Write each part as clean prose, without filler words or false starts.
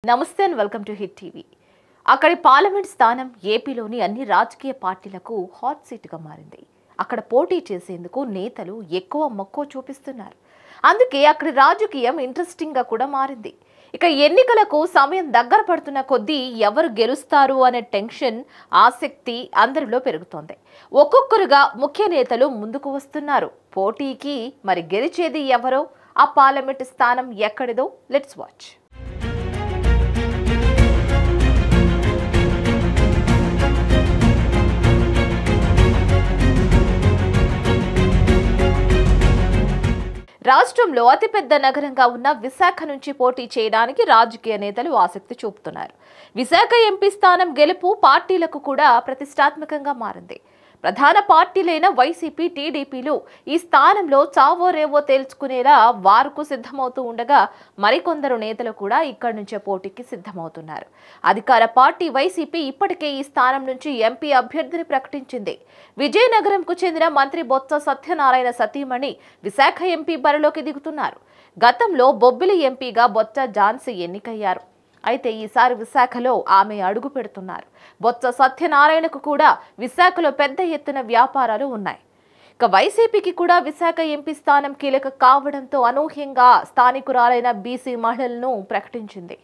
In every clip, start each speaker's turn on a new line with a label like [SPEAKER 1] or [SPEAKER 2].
[SPEAKER 1] నమస్తే and welcome to hit TV. అక్కడి parliament స్థానం ఏపీలోని అన్ని రాజకీయ పార్టీలకు హాట్ సీట్గా మారింది. అక్కడ పోటీ చేసేందుకు నేతలు ఎక్కువ మక్కువ చూపిస్తున్నారు. అందుకే అక్కడి రాజకీయం ఇంట్రెస్టింగ్గా కూడా మారింది. ఇక ఎన్నికలకు సమయం దగ్గర పడుతున్న కొద్దీ ఎవరు గెలుస్తారు అనే టెన్షన్, ఆసక్తి అందరిలో పెరుగుతోంది. ఒక్కొక్కరుగా ముఖ్య నేతలు ముందుకు వస్తున్నారు. పోటీకి మరి గెలిచేది ఎవరో, ఆ పార్లమెంట్ స్థానం ఎక్కడిదో లెట్స్ వాచ్. రాష్ట్రంలో అతిపెద్ద నగరంగా ఉన్న విశాఖ నుంచి పోటీ చేయడానికి రాజకీయ నేతలు ఆసక్తి చూపుతున్నారు. విశాఖ ఎంపీ స్థానం గెలుపు పార్టీలకు కూడా ప్రతిష్టాత్మకంగా మారింది. ప్రధాన పార్టీలైన వైసీపీ, టీడీపీలు ఈ స్థానంలో చావో రేవో తేల్చుకునేలా వారుకు సిద్ధమవుతూ ఉండగా మరికొందరు నేతలు కూడా ఇక్కడి నుంచే పోటీకి సిద్ధమవుతున్నారు. అధికార పార్టీ వైసీపీ ఇప్పటికే ఈ స్థానం నుంచి ఎంపీ అభ్యర్థిని ప్రకటించింది. విజయనగరంకు చెందిన మంత్రి బొత్స సత్యనారాయణ సతీమణి విశాఖ ఎంపీ బరిలోకి దిగుతున్నారు. గతంలో బొబ్బిలి ఎంపీగా బొత్స ఝాన్సీ ఎన్నికయ్యారు. అయితే ఈసారి విశాఖలో ఆమె అడుగు పెడుతున్నారు. బొత్స సత్యనారాయణకు కూడా విశాఖలో పెద్ద ఎత్తున వ్యాపారాలు ఉన్నాయి. ఇక వైసీపీకి కూడా విశాఖ ఎంపీ స్థానం కీలక కావడంతో అనూహ్యంగా స్థానికురాలైన బీసీ మహిళలను ప్రకటించింది.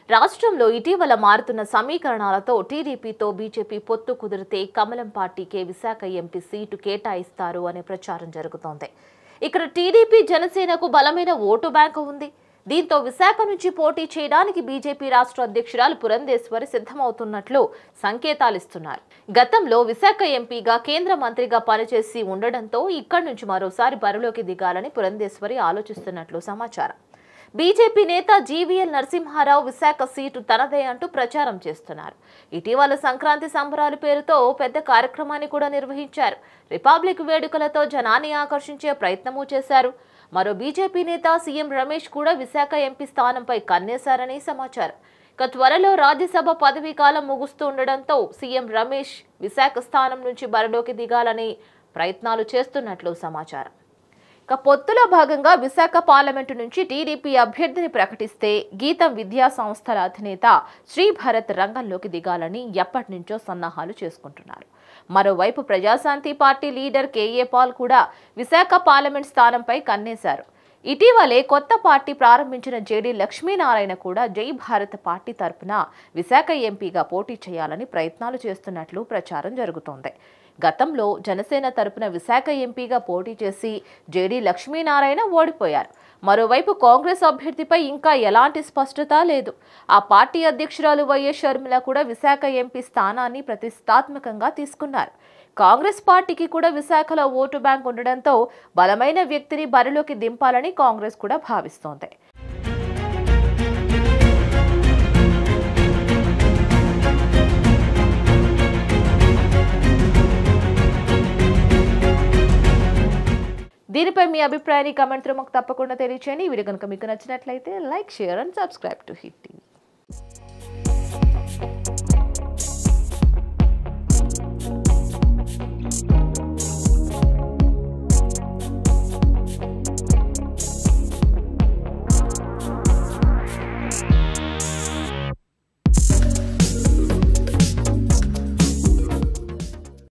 [SPEAKER 1] రాష్ట్రంలో ఇటీవల మారుతున్న సమీకరణాలతో టీడీపీతో బీజేపీ పొత్తు కుదిరితే కమలం పార్టీకే విశాఖ ఎంపీ సీటు కేటాయిస్తారు అనే ప్రచారం జరుగుతోంది. ఇక్కడ టీడీపీ, జనసేనకు బలమైన ఓటు బ్యాంకు ఉంది. దీంతో విశాఖ నుంచి పోటీ చేయడానికి బీజేపీ రాష్ట్ర అధ్యక్షురాలు పురంధేశ్వరి సిద్ధమవుతున్నట్లు సంకేతాలిస్తున్నారు. గతంలో విశాఖ ఎంపీగా, కేంద్ర మంత్రిగా పనిచేసి ఉండడంతో ఇక్కడి నుంచి మరోసారి బరిలోకి దిగాలని పురంధేశ్వరి ఆలోచిస్తున్నట్లు సమాచారం. బీజేపీ నేత జీవీఎల్ నరసింహారావు విశాఖ సీటు తనదే అంటూ ప్రచారం చేస్తున్నారు. ఇటీవల సంక్రాంతి సంబరాల పేరుతో పెద్ద కార్యక్రమాన్ని కూడా నిర్వహించారు. రిపబ్లిక్ వేడుకలతో జనాన్ని ఆకర్షించే ప్రయత్నమూ చేశారు. మరో బీజేపీ నేత సీఎం రమేష్ కూడా విశాఖ ఎంపీ స్థానంపై కన్నేశారని సమాచారం. ఇక త్వరలో రాజ్యసభ పదవీ కాలం ముగుస్తూ ఉండడంతో సీఎం రమేష్ విశాఖ స్థానం నుంచి బరిలోకి దిగాలని ప్రయత్నాలు చేస్తున్నట్లు సమాచారం. ఇక పొత్తులో భాగంగా విశాఖ పార్లమెంటు నుంచి టీడీపీ అభ్యర్థిని ప్రకటిస్తే గీతం విద్యా సంస్థల అధినేత శ్రీభరత్ రంగంలోకి దిగాలని ఎప్పటి నుంచో సన్నాహాలు చేసుకుంటున్నారు. మరోవైపు Prajashanti party leader KA Paul కూడా విశాఖ పార్లమెంట్ స్థానంపై కన్నేశారు. ఇటీవలే కొత్త పార్టీ ప్రారంభించిన జేడీ లక్ష్మీనారాయణ కూడా జై భారత్ పార్టీ తరపున విశాఖ ఎంపీగా పోటీ చేయాలని ప్రయత్నాలు చేస్తున్నట్లు ప్రచారం జరుగుతోంది. గతంలో జనసేన తరపున విశాఖ ఎంపీగా పోటీ చేసి జేడీ లక్ష్మీనారాయణ ఓడిపోయారు. మరోవైపు కాంగ్రెస్ అభ్యర్థిపై ఇంకా ఎలాంటి స్పష్టత లేదు. ఆ పార్టీ అధ్యక్షురాలు వైఎస్ షర్మిల కూడా విశాఖ ఎంపీ స్థానాన్ని ప్రతిష్టాత్మకంగా తీసుకున్నారు. కాంగ్రెస్ పార్టీకి కూడా విశాఖలో ఓటు బ్యాంక్ ఉండడంతో బలమైన వ్యక్తిని బరిలోకి దింపాలని కాంగ్రెస్ కూడా భావిస్తోంది. దీనిపై మీ అభిప్రాయాన్ని కామెంట్ లో మాకు తప్పకుండా తెలియచేయండి. ఈ వీడియో కనుక మీకు నచ్చినట్లయితే like, share and subscribe to hit TV.